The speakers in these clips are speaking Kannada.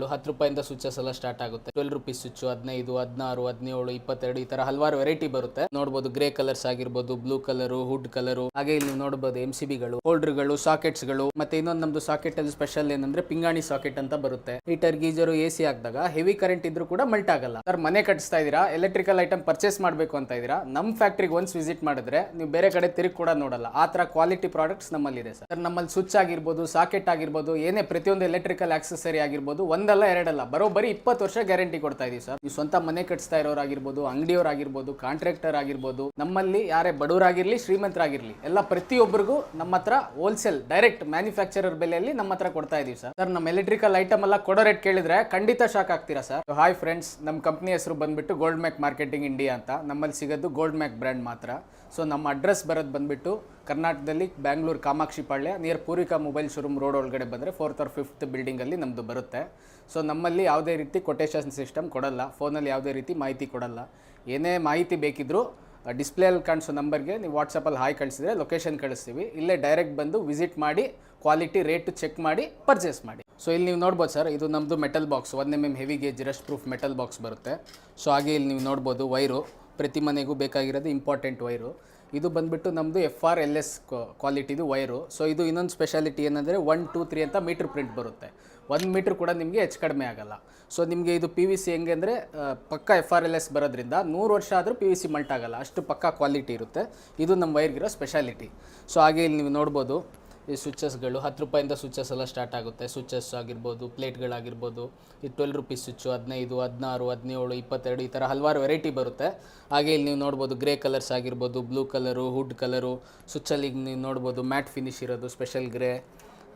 10 ರೂಪಾಯಿಂದ ಸ್ವಿಚಸ್ ಎಲ್ಲ ಸ್ಟಾರ್ಟ್ ಆಗುತ್ತೆ. 12 ರುಪೀಸ್ ಸ್ವಿಚ್, 15, 16, 17, 22 ಈ ತರ ಹಲವಾರು ವೆರೈಟಿ ಬರುತ್ತೆ. ನೋಡಬಹುದು ಗ್ರೇ ಕಲರ್ಸ್ ಆಗಿರ್ಬೋದು, ಬ್ಲೂ ಕಲರು, ವುಡ್ ಕಲರು. ಹಾಗೆ ಇಲ್ಲಿ ನೀವು ನೋಡಬಹುದು MCBಗಳು, ಹೋಲ್ಡರ್ಗಳು, ಸಾಕೆಟ್ಸ್ಗಳು. ಮತ್ತೆ ಇನ್ನೊಂದು ನಮ್ದು ಸಾಕೆಟ್ ಅಲ್ಲಿ ಸ್ಪೆಷಲ್ ಏನಂದ್ರೆ ಪಿಂಗಾಣಿ ಸಾಕೆಟ್ ಅಂತ ಬರುತ್ತೆ. ಹೀಟರ್, ಗೀಜರು, AC ಹಾಕಿದಾಗ ಹೆವಿ ಕರೆಂಟ್ ಇದ್ರೂ ಕೂಡ ಮಲ್ಟ್ ಆಗಲ್ಲ. ಸರ್ ಮನೆ ಕಟ್ಟಿಸ್ತಾ ಇದೀರಾ, ಎಲೆಕ್ಟ್ರಿಕಲ್ ಐಟಮ್ ಪರ್ಚೇಸ್ ಮಾಡಬೇಕು ಅಂತ ಇದೀರಾ, ನಮ್ಮ ಫ್ಯಾಕ್ಟ್ರಿಗೆ ಒನ್ಸ್ ವಿಸಿಟ್ ಮಾಡಿದ್ರೆ ನೀವು ಬೇರೆ ಕಡೆ ತಿರುಗಿ ಕೂಡ ನೋಡಲ್ಲ. ಆ ತರ ಕ್ವಾಲಿಟಿ ಪ್ರಾಡಕ್ಟ್ಸ್ ನಮ್ಮಲ್ಲಿ ಇದೆ ಸರ್. ನಮ್ಮಲ್ಲಿ ಸ್ವಿಚ್ ಆಗಿರ್ಬೋದು, ಸಾಕೆಟ್ ಆಗಿರ್ಬೋದು, ಏನೇ ಪ್ರತಿಯೊಂದು ಎಲೆಕ್ಟ್ರಿಕಲ್ ಆಕ್ಸೆಸರಿ ಆಗಿರ್ಬೋದು, ಒಂದಲ್ಲ ಎರಡಲ್ಲ ಬರೋಬ್ಬರಿ 20 ವರ್ಷ ಗ್ಯಾರಂಟಿ ಕೊಡ್ತಾ ಇದೀವಿ ಸರ್. ನೀವು ಸ್ವಂತ ಮನೆ ಕಟ್ಟಿಸ್ತಾ ಇರೋರಾಗಿರ್ಬೋದು, ಅಂಗಡಿಯವರಾಗಿರ್ಬೋದು, ಕಾಂಟ್ರಾಕ್ಟರ್ ಆಗಿರ್ಬೋದು, ನಮ್ಮಲ್ಲಿ ಯಾರೇ ಬಡವರಾಗಿರ್ಲಿ ಶ್ರೀಮಂತರಾಗಿರ್ಲಿ ಎಲ್ಲ ಪ್ರತಿಯೊಬ್ಬರಿಗೂ ನಮ್ಮ ಹತ್ರ ಹೋಲ್ಸೇಲ್ ಡೈರೆಕ್ಟ್ ಮ್ಯಾನುಫ್ಯಾಕ್ಚರರ್ ಬೆಲೆಯಲ್ಲಿ ನಮ್ಮ ಹತ್ರ ಕೊಡ್ತಾ ಇದೀವಿ ಸರ್. ಸರ್ ನಮ್ಮ ಎಲೆಕ್ಟ್ರಿಕಲ್ ಐಟಮ್ ಎಲ್ಲ ಕೊಡೋ ರೇಟ್ ಕೇಳಿದ್ರೆ ಖಂಡಿತ ಶಾಕ್ ಆಗ್ತೀರಾ ಸರ್. ಹಾಯ್ ಫ್ರೆಂಡ್ಸ್, ನಮ್ಮ ಕಂಪ್ನಿ ಹೆಸರು ಬಂದ್ಬಿಟ್ಟು ಗೋಲ್ಡ್ ಮ್ಯಾಕ್ ಮಾರ್ಕೆಟಿಂಗ್ ಇಂಡಿಯಾ ಅಂತ. ನಮ್ಮಲ್ಲಿ ಸಿಗೋದು ಗೋಲ್ಡ್ ಮ್ಯಾಕ್ ಬ್ರ್ಯಾಂಡ್ ಮಾತ್ರ. ಸೊ ನಮ್ಮ ಅಡ್ರೆಸ್ ಬರೋದು ಬಂದ್ಬಿಟ್ಟು ಕರ್ನಾಟಕದಲ್ಲಿ Bangalore Kamakshi Palya near Poorvika mobile showroom road ಒಳಗಡೆ ಬಂದರೆ 4th or 5th ಬಿಲ್ಡಿಂಗಲ್ಲಿ ನಮ್ಮದು ಬರುತ್ತೆ. ಸೊ ನಮ್ಮಲ್ಲಿ ಯಾವುದೇ ರೀತಿ ಕೊಟೇಶನ್ ಸಿಸ್ಟಮ್ ಕೊಡಲ್ಲ, ಫೋನಲ್ಲಿ ಯಾವುದೇ ರೀತಿ ಮಾಹಿತಿ ಕೊಡಲ್ಲ. ಏನೇ ಮಾಹಿತಿ ಬೇಕಿದ್ರೂ ಡಿಸ್ಪ್ಲೇಯಲ್ಲಿ ಕಾಣಿಸೋ ನಂಬರ್ಗೆ ನೀವು ವಾಟ್ಸಪ್ಪಲ್ಲಿ ಹಾಯ್ ಕಳಿಸಿದ್ರೆ ಲೊಕೇಶನ್ ಕಳಿಸ್ತೀವಿ. ಇಲ್ಲೇ ಡೈರೆಕ್ಟ್ ಬಂದು ವಿಸಿಟ್ ಮಾಡಿ ಕ್ವಾಲಿಟಿ ರೇಟ್ ಚೆಕ್ ಮಾಡಿ ಪರ್ಚೇಸ್ ಮಾಡಿ. ಸೊ ಇಲ್ಲಿ ನೀವು ನೋಡ್ಬೋದು ಸರ್, ಇದು ನಮ್ಮದು metal box, 1 mm heavy gauge Rust proof metal box ಬರುತ್ತೆ. ಸೊ ಹಾಗೆ ಇಲ್ಲಿ ನೀವು ನೋಡ್ಬೋದು ವೈರು, ಪ್ರತಿ ಮನೆಗೂ ಬೇಕಾಗಿರೋದು ಇಂಪಾರ್ಟೆಂಟ್ ವೈರು. ಇದು ಬಂದುಬಿಟ್ಟು ನಮ್ಮದು FRLS ಕ್ವಾಲಿಟಿದು ವೈರು. ಸೊ ಇದು ಇನ್ನೊಂದು ಸ್ಪೆಷಾಲಿಟಿ ಏನಂದರೆ 1, 2, 3 ಅಂತ ಮೀಟ್ರ್ ಪ್ರಿಂಟ್ ಬರುತ್ತೆ. 1 ಮೀಟ್ರ್ ಕೂಡ ನಿಮಗೆ ಹೆಚ್ಚು ಕಡಿಮೆ ಆಗಲ್ಲ. ಸೊ ನಿಮಗೆ ಇದು PVC ಹೆಂಗೆ ಅಂದರೆ ಪಕ್ಕ FRLS ಬರೋದ್ರಿಂದ 100 ವರ್ಷ ಆದರೂ PVC ಮಲ್ಟ್ ಆಗಲ್ಲ, ಅಷ್ಟು ಪಕ್ಕ ಕ್ವಾಲಿಟಿ ಇರುತ್ತೆ. ಇದು ನಮ್ಮ ವೈರ್ಗಿರೋ ಸ್ಪೆಷಾಲಿಟಿ. ಸೊ ಹಾಗೆ ಇಲ್ಲಿ ನೀವು ನೋಡ್ಬೋದು ಈ ಸ್ವಿಚಸ್ಗಳು 10 ರೂಪಾಯಿಂದ ಸ್ವಿಚಸ್ ಎಲ್ಲ ಸ್ಟಾರ್ಟ್ ಆಗುತ್ತೆ. ಸ್ವಿಚಸ್ ಆಗಿರ್ಬೋದು, ಪ್ಲೇಟ್ಗಳಾಗಿರ್ಬೋದು, ಈ 12 ರುಪೀಸ್ ಸ್ವಿಚ್ಚು, 15, 16, 17, 22 ಈ ಥರ ಹಲವಾರು ವೆರೈಟಿ ಬರುತ್ತೆ. ಹಾಗೆ ಇಲ್ಲಿ ನೀವು ನೋಡ್ಬೋದು ಗ್ರೇ ಕಲರ್ಸ್ ಆಗಿರ್ಬೋದು, ಬ್ಲೂ ಕಲರು, ವುಡ್ ಕಲರು. ಸ್ವಿಚ್ಚಲ್ಲಿ ನೀವು ನೋಡ್ಬೋದು ಮ್ಯಾಟ್ ಫಿನಿಶ್ ಇರೋದು ಸ್ಪೆಷಲ್ ಗ್ರೇ.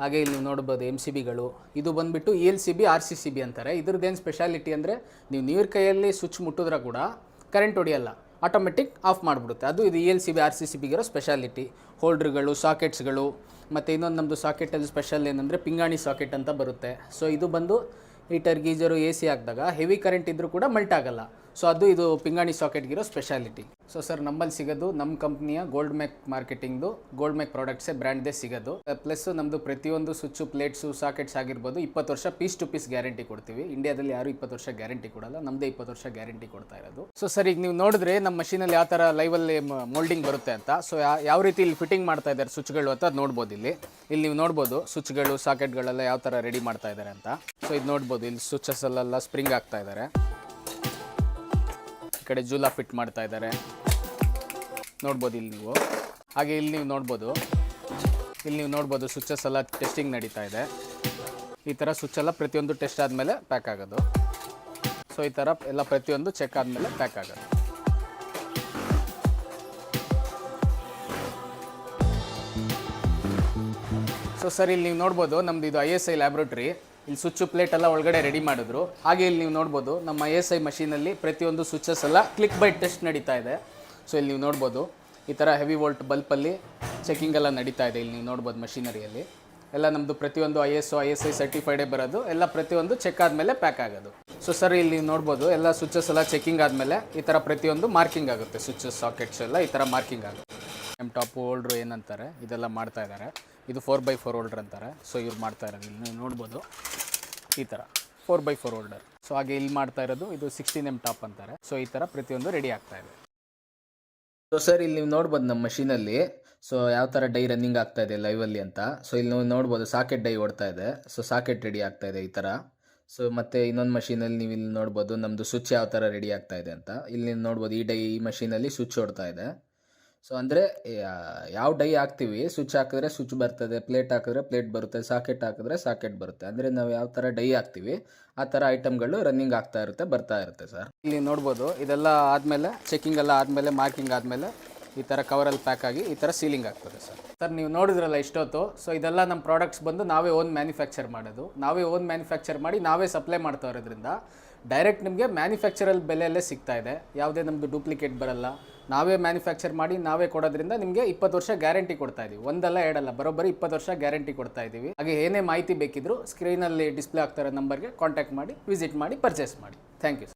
ಹಾಗೆ ಇಲ್ಲಿ ನೀವು ನೋಡ್ಬೋದು MCBಗಳು. ಇದು ಬಂದುಬಿಟ್ಟು ELCB, RCCB ಅಂತಾರೆ. ಇದ್ರದ್ದೇನು ಸ್ಪೆಷಾಲಿಟಿ ಅಂದರೆ ನೀವು ನೀರು ಕೈಯಲ್ಲಿ ಸ್ವಿಚ್ ಮುಟ್ಟಿದ್ರೆ ಕೂಡ ಕರೆಂಟ್ ಹೊಡೆಯಲ್ಲ, ಆಟೋಮೆಟಿಕ್ ಆಫ್ ಮಾಡಿಬಿಡುತ್ತೆ. ಅದು ಇದು ELCB, RCCBಗಿರೋ ಸ್ಪೆಷಾಲಿಟಿ. ಹೋಲ್ಡ್ರ್ಗಳು, ಸಾಕೆಟ್ಸ್ಗಳು. ಮತ್ತು ಇನ್ನೊಂದು ನಮ್ಮದು ಸಾಕೆಟಲ್ಲಿ ಸ್ಪೆಷಲ್ ಏನಂದರೆ ಪಿಂಗಾಣಿ ಸಾಕೆಟ್ ಅಂತ ಬರುತ್ತೆ. ಸೊ ಇದು ಬಂದು ಹೀಟರ್, ಗೀಜರು, AC ಹಾಕಿದಾಗ ಹೆವಿ ಕರೆಂಟ್ ಇದ್ದರೂ ಕೂಡ ಮಲ್ಟ್ ಆಗಲ್ಲ. ಸೊ ಅದು ಇದು ಪಿಂಗಾಣಿ ಸಾಕೆಟ್ಗಿರೋ ಸ್ಪೆಷಾಲಿಟಿ. ಸೊ ಸರ್ ನಮ್ಮಲ್ಲಿ ಸಿಗೋದು ನಮ್ಮ ಕಂಪ್ನಿಯ ಗೋಲ್ಡ್ ಮ್ಯಾಕ್ ಮಾರ್ಕೆಟಿಂಗ್ದು ಗೋಲ್ಡ್ ಮ್ಯಾಕ್ ಪ್ರಾಡಕ್ಟ್ಸೇ ಬ್ರ್ಯಾಂಡ್ದೇ ಸಿಗೋದು. ಪ್ಲಸ್ ನಮ್ಮದು ಪ್ರತಿಯೊಂದು ಸ್ವಿಚ್ಚು, ಪ್ಲೇಟ್ಸು, ಸಾಕೆಟ್ಸ್ ಆಗಿರ್ಬೋದು 20 ವರ್ಷ ಪೀಸ್ ಟು ಪೀಸ್ ಗ್ಯಾರಂಟಿ ಕೊಡ್ತೀವಿ. ಇಂಡಿಯಾದಲ್ಲಿ ಯಾರು 20 ವರ್ಷ ಗ್ಯಾರಂಟಿ ಕೊಡಲ್ಲ, ನಮ್ಮದೇ 20 ವರ್ಷ ಗ್ಯಾರಂಟಿ ಕೊಡ್ತಾ ಇರೋದು. ಸೊ ಸರ್ ಈಗ ನೀವು ನೋಡಿದ್ರೆ ನಮ್ಮ ಮಷೀನಲ್ಲಿ ಯಾವ ಥರ ಲೈವಲ್ಲಿ ಮೋಲ್ಡಿಂಗ್ ಬರುತ್ತೆ ಅಂತ. ಸೊ ಯಾವ ರೀತಿ ಇಲ್ಲಿ ಫಿಟ್ಟಿಂಗ್ ಮಾಡ್ತಾ ಇದ್ದಾರೆ ಸ್ವಿಚ್ಗಳು ಅಂತ ನೋಡ್ಬೋದು. ಇಲ್ಲಿ ನೀವು ನೋಡ್ಬೋದು ಸ್ವಿಚ್ಗಳು, ಸಾಕೆಟ್ಗಳೆಲ್ಲ ಯಾವ ಥರ ರೆಡಿ ಮಾಡ್ತಾ ಇದ್ದಾರೆ ಅಂತ. ಸೊ ಇದು ನೋಡ್ಬೋದು, ಇಲ್ಲಿ ಸ್ವಿಚಸ್ ಅಲ್ಲೆಲ್ಲ ಸ್ಪ್ರಿಂಗ್ ಆಗ್ತಾ ಇದ್ದಾರೆ, ಈ ಕಡೆ ಜೂಲಾ ಫಿಟ್ ಮಾಡ್ತಾ ಇದ್ದಾರೆ ನೋಡ್ಬೋದು ಇಲ್ಲಿ ನೀವು. ಹಾಗೆ ಇಲ್ಲಿ ನೀವು ನೋಡ್ಬೋದು ಸ್ವಿಚಸ್ ಎಲ್ಲ ಟೆಸ್ಟಿಂಗ್ ನಡೀತಾ ಇದೆ. ಈ ಥರ ಸ್ವಿಚ್ ಎಲ್ಲ ಪ್ರತಿಯೊಂದು ಟೆಸ್ಟ್ ಆದಮೇಲೆ ಪ್ಯಾಕ್ ಆಗೋದು. ಸೊ ಈ ಥರ ಎಲ್ಲ ಪ್ರತಿಯೊಂದು ಚೆಕ್ ಆದಮೇಲೆ ಪ್ಯಾಕ್ ಆಗೋದು. ಸೊ ಸರ್ ಇಲ್ಲಿ ನೀವು ನೋಡ್ಬೋದು ನಮ್ಮದು ಇದು ISI ಲ್ಯಾಬ್ರೇಟ್ರಿ. ಇಲ್ಲಿ ಸ್ವಿಚ್ಚು, ಪ್ಲೇಟ್ ಎಲ್ಲ ಒಳಗಡೆ ರೆಡಿ ಮಾಡಿದ್ರು. ಹಾಗೆ ಇಲ್ಲಿ ನೀವು ನೋಡ್ಬೋದು ನಮ್ಮ ISI ಮಷೀನಲ್ಲಿ ಪ್ರತಿಯೊಂದು ಸ್ವಿಚಸ್ ಎಲ್ಲ ಕ್ಲಿಕ್ ಬೈ ಟೆಸ್ಟ್ ನಡೀತಾ ಇದೆ. ಸೊ ಇಲ್ಲಿ ನೀವು ನೋಡ್ಬೋದು ಈ ಥರ ಹೆವಿ ವೋಲ್ಟ್ ಬಲ್ಪಲ್ಲಿ ಚೆಕಿಂಗ್ ಎಲ್ಲ ನಡೀತಾ ಇದೆ. ಇಲ್ಲಿ ನೀವು ನೋಡ್ಬೋದು ಮಷೀನರಿಯಲ್ಲಿ ಎಲ್ಲ ನಮ್ಮದು ಪ್ರತಿಯೊಂದು ISO, ISI ಸರ್ಟಿಫೈಡೇ ಬರೋದು. ಎಲ್ಲ ಪ್ರತಿಯೊಂದು ಚೆಕ್ ಆದಮೇಲೆ ಪ್ಯಾಕ್ ಆಗೋದು. ಸೊ ಸರ್ ಇಲ್ಲಿ ನೀವು ನೋಡ್ಬೋದು ಎಲ್ಲ ಸ್ವಿಚಸ್ ಎಲ್ಲ ಚೆಕಿಂಗ್ ಆದಮೇಲೆ ಈ ಥರ ಪ್ರತಿಯೊಂದು ಮಾರ್ಕಿಂಗ್ ಆಗುತ್ತೆ. ಸ್ವಿಚಸ್, ಸಾಕೆಟ್ಸ್ ಎಲ್ಲ ಈ ಥರ ಮಾರ್ಕಿಂಗ್ ಆಗುತ್ತೆ. ಟಾಪ್ ಹೋಲ್ಡ್ರು ಏನಂತಾರೆ ಇದೆಲ್ಲ ಮಾಡ್ತಾ ಇದ್ದಾರೆ. ಇದು 4x4 ಹೋಲ್ಡರ್ ಅಂತಾರೆ. ಸೊ ಇವ್ರು ಮಾಡ್ತಾ ಇರೋದು ಇಲ್ಲಿ ನೀವು ನೋಡ್ಬೋದು ಈ ಥರ 4x4 ಹೋಲ್ಡರ್. ಸೊ ಹಾಗೆ ಇಲ್ಲಿ ಮಾಡ್ತಾ ಇರೋದು ಇದು 16mm ಟಾಪ್ ಅಂತಾರೆ. ಸೊ ಈ ಥರ ಪ್ರತಿಯೊಂದು ರೆಡಿ ಆಗ್ತಾ ಇದೆ. ಸೊ ಸರ್ ಇಲ್ಲಿ ನೀವು ನೋಡ್ಬೋದು ನಮ್ಮ ಮಷೀನಲ್ಲಿ ಸೊ ಯಾವ ಥರ ಡೈ ರನ್ನಿಂಗ್ ಆಗ್ತಾ ಇದೆ ಲೈವಲ್ಲಿ ಅಂತ. ಸೊ ಇಲ್ಲಿ ನೀವು ನೋಡ್ಬೋದು ಸಾಕೆಟ್ ಡೈ ಓಡ್ತಾ ಇದೆ. ಸೊ ಸಾಕೆಟ್ ರೆಡಿ ಆಗ್ತಾ ಇದೆ ಈ ಥರ. ಸೊ ಮತ್ತು ಇನ್ನೊಂದು ಮಷೀನಲ್ಲಿ ನೀವು ಇಲ್ಲಿ ನೋಡ್ಬೋದು ನಮ್ಮದು ಸ್ವಿಚ್ ಯಾವ ಥರ ರೆಡಿ ಆಗ್ತಾ ಇದೆ ಅಂತ. ಇಲ್ಲಿ ನೀವು ನೋಡ್ಬೋದು ಈ ಮಷೀನಲ್ಲಿ ಸ್ವಿಚ್ ಓಡ್ತಾ ಇದೆ. ಸೊ ಅಂದರೆ ಯಾವ ಡೈ ಹಾಕ್ತೀವಿ, ಸ್ವಿಚ್ ಹಾಕಿದ್ರೆ ಸ್ವಿಚ್ ಬರ್ತದೆ, ಪ್ಲೇಟ್ ಹಾಕಿದ್ರೆ ಪ್ಲೇಟ್ ಬರುತ್ತೆ, ಸಾಕೆಟ್ ಹಾಕಿದ್ರೆ ಸಾಕೆಟ್ ಬರುತ್ತೆ. ಅಂದರೆ ನಾವು ಯಾವ ಥರ ಡೈ ಹಾಕ್ತೀವಿ ಆ ಥರ ಐಟಮ್ಗಳು ರನ್ನಿಂಗ್ ಆಗ್ತಾ ಇರುತ್ತೆ, ಬರ್ತಾ ಇರುತ್ತೆ ಸರ್. ಇಲ್ಲಿ ನೋಡ್ಬೋದು ಇದೆಲ್ಲ ಆದಮೇಲೆ ಚೆಕಿಂಗ್ ಎಲ್ಲ ಆದಮೇಲೆ ಮಾರ್ಕಿಂಗ್ ಆದಮೇಲೆ ಈ ಥರ ಕವರಲ್ಲಿ ಪ್ಯಾಕ್ ಆಗಿ ಈ ಥರ ಸೀಲಿಂಗ್ ಆಗ್ತದೆ ಸರ್. ಸರ್ ನೀವು ನೋಡಿದ್ರಲ್ಲ ಇಷ್ಟೊತ್ತು. ಸೊ ಇದೆಲ್ಲ ನಮ್ಮ ಪ್ರಾಡಕ್ಟ್ಸ್ ಬಂದು ನಾವೇ ಓನ್ ಮ್ಯಾನುಫ್ಯಾಕ್ಚರ್ ಮಾಡೋದು. ನಾವೇ ಓನ್ ಮ್ಯಾನುಫ್ಯಾಕ್ಚರ್ ಮಾಡಿ ನಾವೇ ಸಪ್ಲೈ ಮಾಡ್ತಾ ಇರೋದ್ರಿಂದ ಡೈರೆಕ್ಟ್ ನಿಮಗೆ ಮ್ಯಾನುಫ್ಯಾಕ್ಚರಲ್ ಬೆಲೆಯಲ್ಲೇ ಸಿಗ್ತಾ ಇದೆ. ಯಾವುದೇ ನಮ್ಮದು ಡೂಪ್ಲಿಕೇಟ್ ಬರಲ್ಲ. ನಾವೇ ಮ್ಯಾನುಫ್ಯಾಕ್ಚರ್ ಮಾಡಿ ನಾವೇ ಕೊಡೋದ್ರಿಂದ ನಿಮಗೆ 20 ವರ್ಷ ಗ್ಯಾರಂಟಿ ಕೊಡ್ತಾ ಇದೀವಿ. ಒಂದಲ್ಲ ಎರಡಲ್ಲ, ಬರೋಬ್ಬರಿ 20 ವರ್ಷ ಗ್ಯಾರಂಟಿ ಕೊಡ್ತಾ ಇದ್ದೀವಿ. ಹಾಗೆ ಏನೇ ಮಾಹಿತಿ ಬೇಕಿದ್ರು ಸ್ಕ್ರೀನಲ್ಲಿ ಡಿಸ್ಪ್ಲೇ ಆಗ್ತಾ ಇರೋ ನಂಬರ್ಗೆ ಕಾಂಟ್ಯಾಕ್ಟ್ ಮಾಡಿ, ವಿಸಿಟ್ ಮಾಡಿ, ಪರ್ಚೇಸ್ ಮಾಡಿ. Thank you.